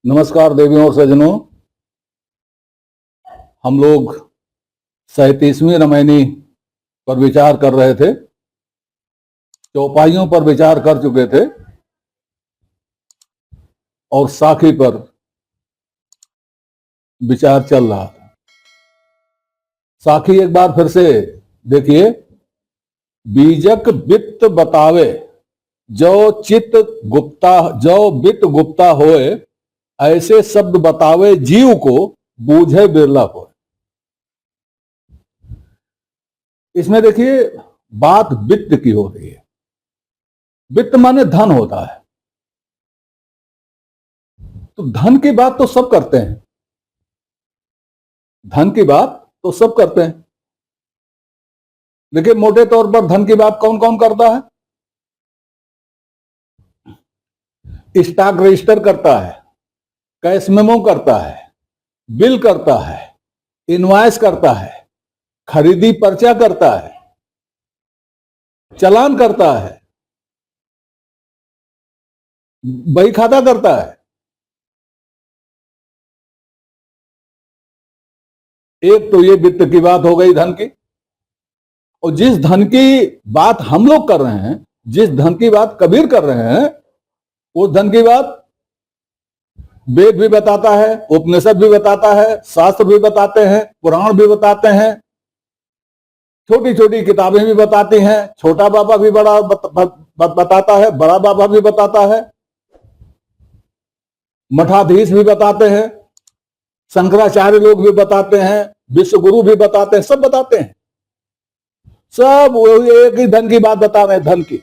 नमस्कार देवियों और सज्जनों। हम लोग 37वीं रामायणी पर विचार कर रहे थे, चौपाइयों पर विचार कर चुके थे और साखी पर विचार चल रहा था। साखी एक बार फिर से देखिए। बीजक वित्त बतावे जो चित्त गुप्ता, जो वित्त गुप्ता होए, ऐसे शब्द बतावे जीव को बूझे बिरला होए। इसमें देखिए बात वित्त की हो रही है। वित्त माने धन होता है, तो धन की बात तो सब करते हैं, धन की बात तो सब करते हैं। देखिए मोटे तौर पर धन की बात कौन कौन करता है? स्टॉक रजिस्टर करता है, कैश मेमो करता है, बिल करता है, इनवॉइस करता है, खरीदी पर्चा करता है, चालान करता है, बही खाता करता है। एक तो ये वित्त की बात हो गई धन की। और जिस धन की बात हम लोग कर रहे हैं, जिस धन की बात कबीर कर रहे हैं, उस धन की बात वेद भी बताता है, उपनिषद भी बताता है, शास्त्र भी बताते हैं, पुराण भी बताते हैं, छोटी छोटी किताबें भी बताती हैं। छोटा बाबा भी बड़ा बताता है, बड़ा बाबा भी बताता है, मठाधीश भी बताते हैं, शंकराचार्य लोग भी बताते हैं, विश्व गुरु भी बताते हैं, सब बताते हैं। सब एक ही धन की बात बता रहे हैं, धन की।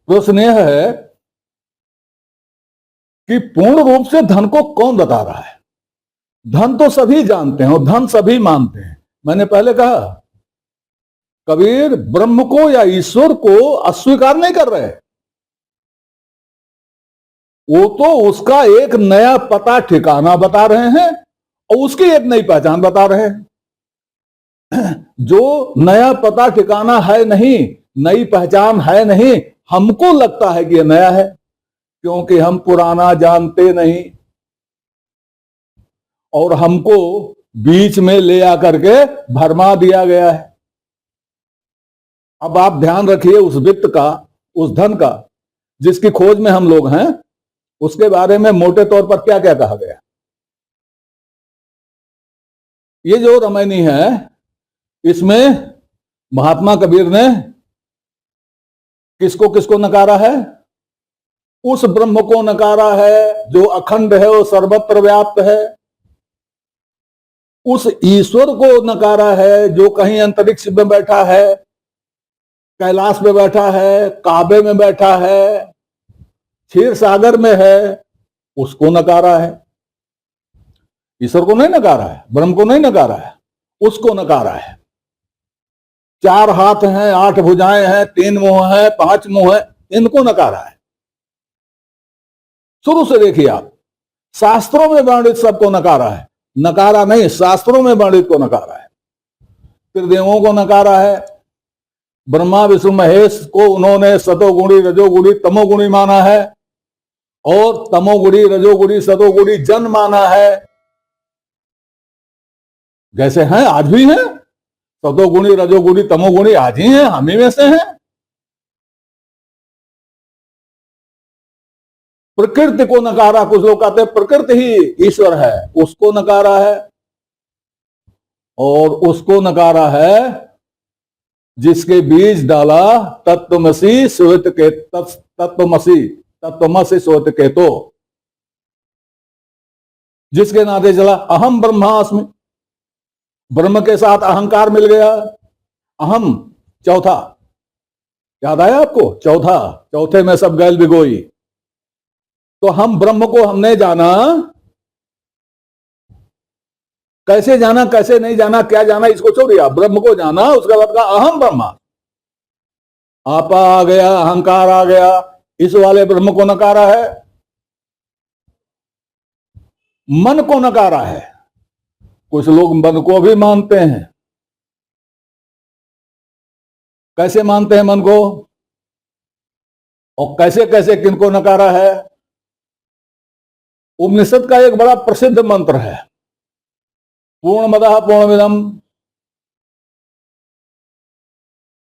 तो स्नेह है कि पूर्ण रूप से धन को कौन बता रहा है। धन तो सभी जानते हैं और धन सभी मानते हैं। मैंने पहले कहा कबीर ब्रह्म को या ईश्वर को अस्वीकार नहीं कर रहे, वो तो उसका एक नया पता ठिकाना बता रहे हैं और उसकी एक नई पहचान बता रहे हैं। जो नया पता ठिकाना है नहीं, नई पहचान है नहीं, हमको लगता है कि यह नया है, क्योंकि हम पुराना जानते नहीं और हमको बीच में ले आकर के भरमा दिया गया है। अब आप ध्यान रखिए उस वित्त का, उस धन का जिसकी खोज में हम लोग हैं, उसके बारे में मोटे तौर पर क्या क्या कहा गया। ये जो रामायणी है, इसमें महात्मा कबीर ने किसको किसको नकारा है? उस ब्रह्म को नकारा है जो अखंड है, वो सर्वत्र व्याप्त है। उस ईश्वर को नकारा है जो कहीं अंतरिक्ष में बैठा है, कैलाश में बैठा है, काबे में बैठा है, क्षीर सागर में है, उसको नकारा है। ईश्वर को नहीं नकारा है, ब्रह्म को नहीं नकारा है, उसको नकारा है। 4 हाथ हैं, 8 भुजाएं हैं, 3 मुंह हैं, 5 मुंह हैं, इनको नकारा है। शुरू से देखिए आप, शास्त्रों में वर्णित सबको नकारा है। नकारा नहीं, शास्त्रों में वर्णित को नकारा है। त्रिदेवों को नकारा है। ब्रह्मा विष्णु महेश को उन्होंने सतोगुणी रजोगुणी तमोगुणी माना है और तमोगुणी रजोगुणी सतोगुणी जन माना है। जैसे हैं आज भी हैं, सतोगुणी रजोगुणी तमोगुणी आज ही हैं, हम ही में से हैं। प्रकृति को नकारा, कुछ लोग कहते हैं प्रकृति ही ईश्वर है, उसको नकारा है। और उसको नकारा है जिसके बीज डाला तत्वमसी श्वेत के तत्वमसी तत्वमसी श्वेत के, तो जिसके नाते चला अहम ब्रह्मास्मि, ब्रह्म के साथ अहंकार मिल गया। अहम चौथा, याद आया आपको? चौथा, चौथे में सब गैल बिगोई। तो हम ब्रह्म को हमने जाना, कैसे जाना कैसे नहीं जाना, क्या जाना इसको छोड़िए, ब्रह्म को जाना, उसके बाद कहा अहम ब्रह्मा। आपा आ गया, अहंकार आ गया, इस वाले ब्रह्म को नकारा है। मन को नकारा है। कुछ लोग मन को भी मानते हैं। कैसे मानते हैं मन को और कैसे कैसे किनको नकारा है? उपनिषद का एक बड़ा प्रसिद्ध मंत्र है, पूर्णमदः पूर्णमिदम्,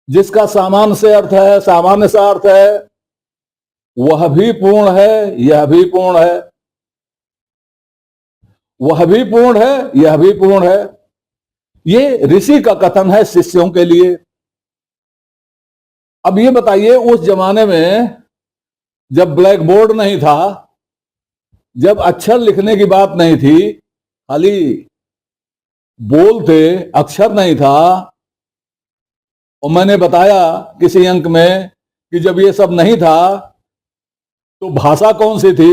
जिसका सामान्य से अर्थ है, सामान्य सा अर्थ है, वह भी पूर्ण है, यह भी पूर्ण है, वह भी पूर्ण है, यह भी पूर्ण है। ये ऋषि का कथन है शिष्यों के लिए। अब ये बताइए, उस जमाने में जब ब्लैक बोर्ड नहीं था, जब अक्षर लिखने की बात नहीं थी, खाली बोल थे, अक्षर नहीं था, और मैंने बताया किसी अंक में कि जब ये सब नहीं था तो भाषा कौन सी थी?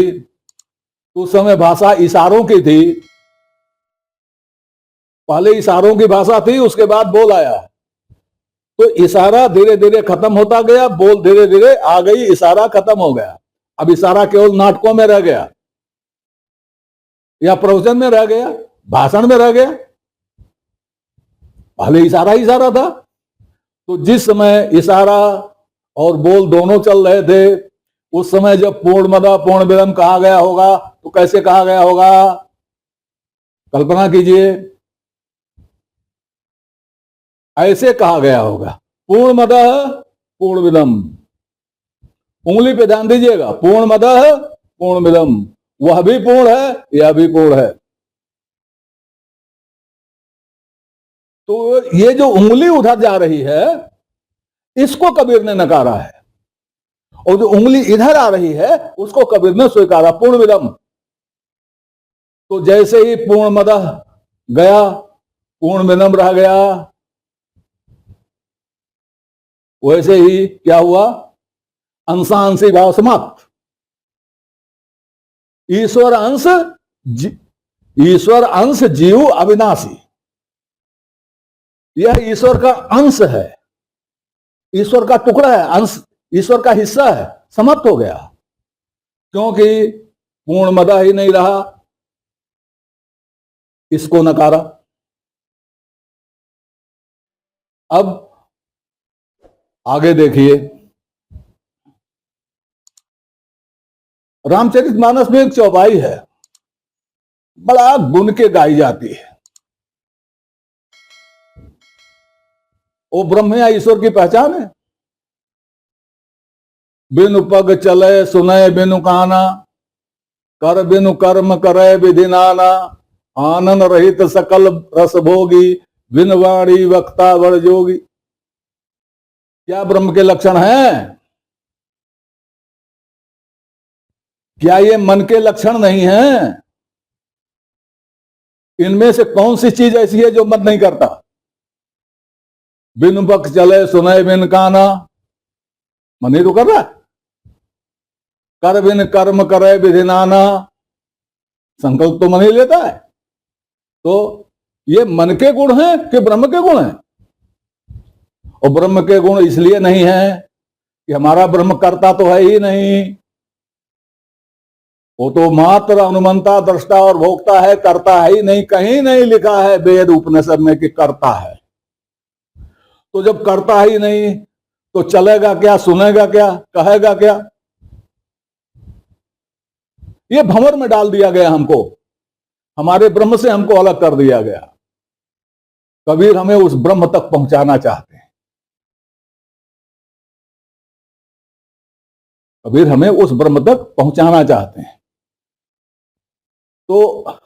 उस समय भाषा इशारों की थी। पहले इशारों की भाषा थी, उसके बाद बोल आया। तो इशारा धीरे धीरे खत्म होता गया, बोल धीरे धीरे आ गई, इशारा खत्म हो गया। अब इशारा केवल नाटकों में रह गया, या प्रवचन में रह गया, भाषण में रह गया। पहले इशारा इशारा था। तो जिस समय इशारा और बोल दोनों चल रहे थे, उस समय जब पूर्णमदः पूर्णमिदम् कहा गया होगा तो कैसे कहा गया होगा? कल्पना कीजिए, ऐसे कहा गया होगा, पूर्णमदः पूर्णमिदम्। उंगली पे ध्यान दीजिएगा, पूर्णमदः पूर्णमिदम्, वह भी पूर्ण है, यह भी पूर्ण है। तो ये जो उंगली उधर जा रही है, इसको कबीर ने नकारा है, और जो उंगली इधर आ रही है उसको कबीर ने स्वीकारा, पूर्णमिदम्। तो जैसे ही पूर्णमदः गया, पूर्णमिदम् रह गया, वैसे ही क्या हुआ? अंशांशी भाव समाप्त। ईश्वर अंश जीव अविनाशी, यह ईश्वर का अंश है, ईश्वर का टुकड़ा है, अंश ईश्वर का हिस्सा है, समाप्त हो गया। क्योंकि पूर्णमदः ही नहीं रहा, इसको नकारा। अब आगे देखिए, रामचरितमानस में एक चौपाई है, बड़ा गुण के गाई जाती है। वो ब्रह्म या ईश्वर की पहचान है। बिनु पग चले सुने बिनु काना, कर बिनु कर्म करे विधि नाना, आनंद रहित सकल रस भोगी, बिन वाणी वक्ता बड़ जोगी। क्या ब्रह्म के लक्षण हैं? क्या ये मन के लक्षण नहीं हैं? इनमें से कौन सी चीज ऐसी है जो मन नहीं करता? बिनु पग चले सुने बिन काना, मन ही तो कर रहा है। कर बिन कर्म करे विधि नाना, संकल्प तो मन ही लेता है। तो ये मन के गुण हैं कि ब्रह्म के गुण हैं? और ब्रह्म के गुण इसलिए नहीं है कि हमारा ब्रह्म करता तो है ही नहीं, वो तो मात्र अनुमंता, दृष्टा और भोक्ता है, करता है ही नहीं। कहीं नहीं लिखा है वेद उपनिषद में कि करता है। तो जब करता ही नहीं तो चलेगा क्या, सुनेगा क्या, कहेगा क्या? ये भंवर में डाल दिया गया हमको, हमारे ब्रह्म से हमको अलग कर दिया गया। कबीर हमें उस ब्रह्म तक पहुंचाना चाहते हैं। कबीर हमें उस ब्रह्म तक पहुंचाना चाहते हैं। तो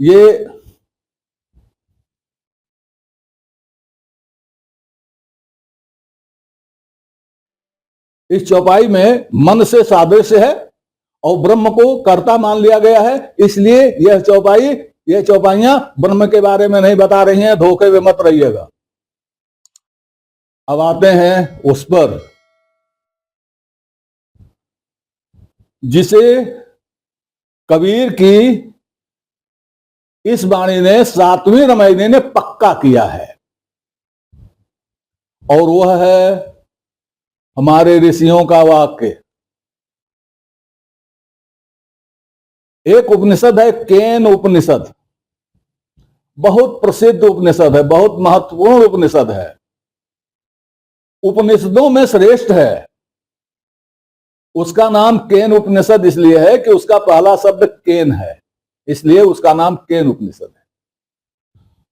ये इस चौपाई में मन से सादृश्य है और ब्रह्म को कर्ता मान लिया गया है, इसलिए यह चौपाइयां ब्रह्म के बारे में नहीं बता रही हैं, धोखे में मत रहिएगा। अब आते हैं उस पर जिसे कबीर की इस वाणी ने, सातवीं रामायणी ने पक्का किया है, और वह है हमारे ऋषियों का वाक्य। एक उपनिषद है केन उपनिषद, बहुत प्रसिद्ध उपनिषद है, बहुत महत्वपूर्ण उपनिषद है, उपनिषदों में श्रेष्ठ है। उसका नाम केन उपनिषद इसलिए है कि उसका पहला शब्द केन है, इसलिए उसका नाम केन उपनिषद है।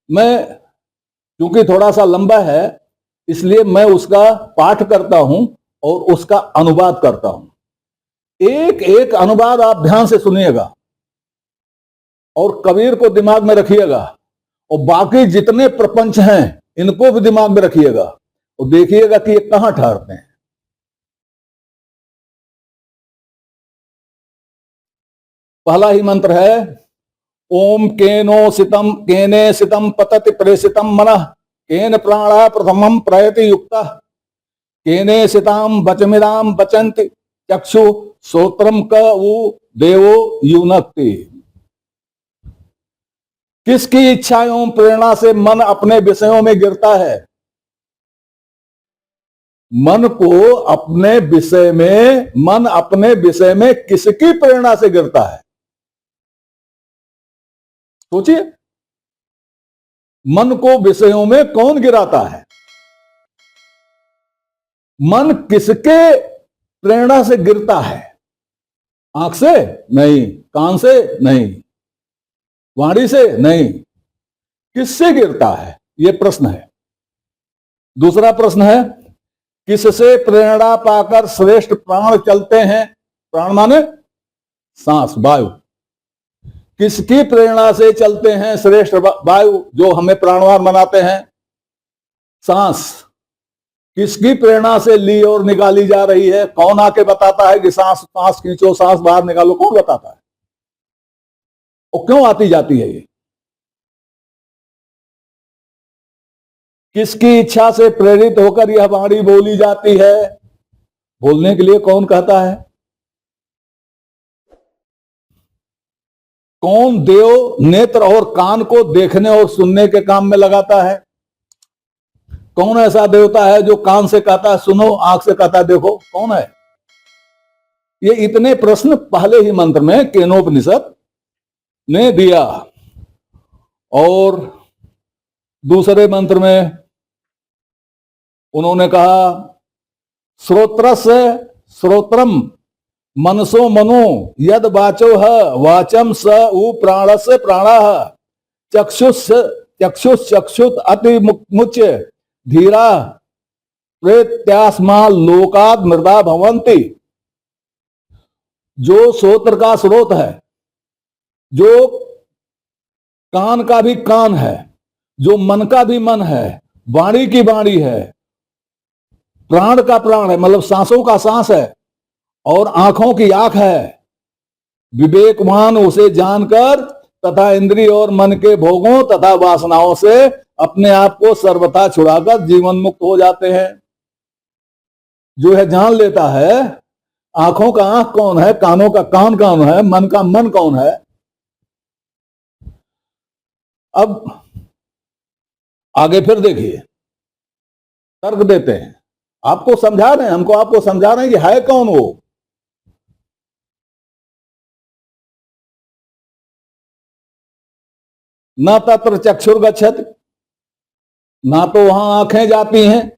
मैं क्योंकि थोड़ा सा लंबा है इसलिए मैं उसका पाठ करता हूं और उसका अनुवाद करता हूं। एक एक अनुवाद आप ध्यान से सुनिएगा और कबीर को दिमाग में रखिएगा और बाकी जितने प्रपंच हैं इनको भी दिमाग में रखिएगा और देखिएगा कि ये कहां ठहरते हैं। पहला ही मंत्र है ओम केने सितम पतति प्रेषितम मनः केन प्राणा प्रथमम प्रयति युक्ता केने सिताम वचमिदाम वचंति चक्षु श्रोत्रम क वो देवो युनक्ति। किसकी इच्छा एवं प्रेरणा से मन अपने विषयों में गिरता है? मन अपने विषय में किसकी प्रेरणा से गिरता है? सोचिए, मन को विषयों में कौन गिराता है? मन किसके प्रेरणा से गिरता है? आंख से नहीं, कान से नहीं, वाणी से नहीं, किससे गिरता है? यह प्रश्न है। दूसरा प्रश्न है किससे प्रेरणा पाकर श्रेष्ठ प्राण चलते हैं? प्राण माने सांस, वायु। किसकी प्रेरणा से चलते हैं श्रेष्ठ वायु जो हमें प्राणवान बनाते हैं? सांस। किसकी प्रेरणा से ली और निकाली जा रही है? कौन आके बताता है कि सांस सांस खींचो, सांस बाहर निकालो? कौन बताता है? और क्यों आती जाती है ये? किसकी इच्छा से प्रेरित होकर यह वाणी बोली जाती है? बोलने के लिए कौन कहता है? कौन देव नेत्र और कान को देखने और सुनने के काम में लगाता है? कौन ऐसा देवता है जो कान से कहता है सुनो, आंख से कहता है देखो? कौन है? ये इतने प्रश्न पहले ही मंत्र में केनोपनिषद ने दिया। और दूसरे मंत्र में उन्होंने कहा श्रोत्रस्य श्रोत्रम मनसो मनो यद वाचो है वाचम स उ प्राणस्य प्राणः चक्षुष अति मुच्य धीरा प्रेत्यास्मा लोकाद मृदा भवंती। जो श्रोत्र का स्रोत है, जो कान का भी कान है, जो मन का भी मन है, वाणी की वाणी है, प्राण का प्राण है मतलब सांसों का सांस है, और आंखों की आंख है, विवेकवान उसे जानकर तथा इंद्रिय और मन के भोगों तथा वासनाओं से अपने आप को सर्वथा छुड़ाकर जीवन मुक्त हो जाते हैं। जो है जान लेता है आंखों का आंख कौन है, कानों का कान कौन है, मन का मन कौन है। अब आगे फिर देखिए, तर्क देते हैं, आपको समझा रहे हैं, हमको आपको समझा रहे हैं कि है कौन वो। न तत्र चक्षुर्गच्छति, ना तो वहां आंखें जाती हैं।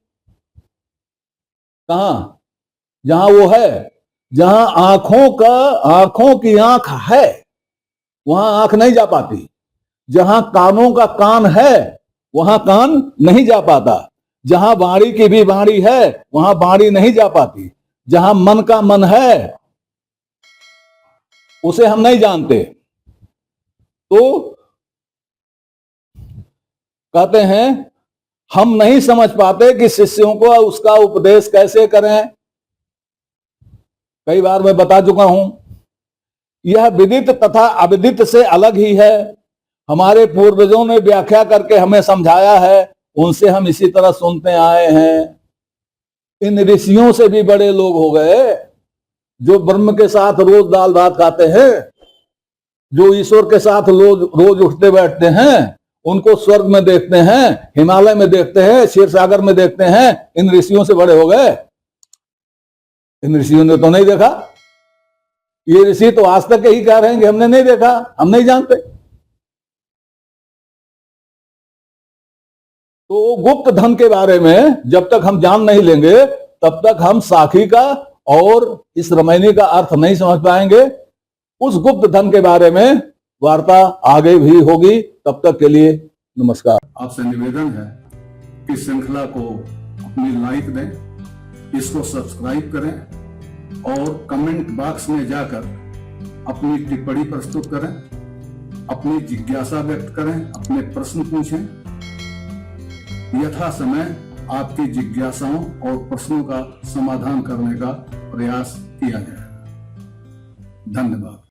कहां? जहां वो है, जहां आंखों की आंख है वहां आंख नहीं जा पाती। जहां कानों का कान है वहां कान नहीं जा पाता। जहां वाणी की भी वाणी है वहां वाणी नहीं जा पाती। जहां मन का मन है उसे हम नहीं जानते। तो कहते हैं हम नहीं समझ पाते कि शिष्यों को उसका उपदेश कैसे करें। कई बार मैं बता चुका हूं, यह विदित तथा अविदित से अलग ही है। हमारे पूर्वजों ने व्याख्या करके हमें समझाया है, उनसे हम इसी तरह सुनते आए हैं। इन ऋषियों से भी बड़े लोग हो गए जो ब्रह्म के साथ रोज दाल भात खाते हैं, जो ईश्वर के साथ रोज उठते बैठते हैं, उनको स्वर्ग में देखते हैं, हिमालय में देखते हैं, क्षीर सागर में देखते हैं। इन ऋषियों से बड़े हो गए। इन ऋषियों ने तो नहीं देखा। ये ऋषि तो आज तक यही कह रहे हैं कि हमने नहीं देखा, हम नहीं जानते। तो गुप्त धन के बारे में जब तक हम जान नहीं लेंगे तब तक हम साखी का और इस रामायणी का अर्थ नहीं समझ पाएंगे, उस गुप्त धन के बारे में वार्ता आगे भी होगी। तब तक के लिए नमस्कार। आपसे निवेदन है कि श्रृंखला को अपनी लाइक दें, इसको सब्सक्राइब करें और कमेंट बॉक्स में जाकर अपनी टिप्पणी प्रस्तुत करें, अपनी जिज्ञासा व्यक्त करें, अपने प्रश्न पूछें। यथा समय आपकी जिज्ञासाओं और प्रश्नों का समाधान करने का प्रयास किया जाए। धन्यवाद।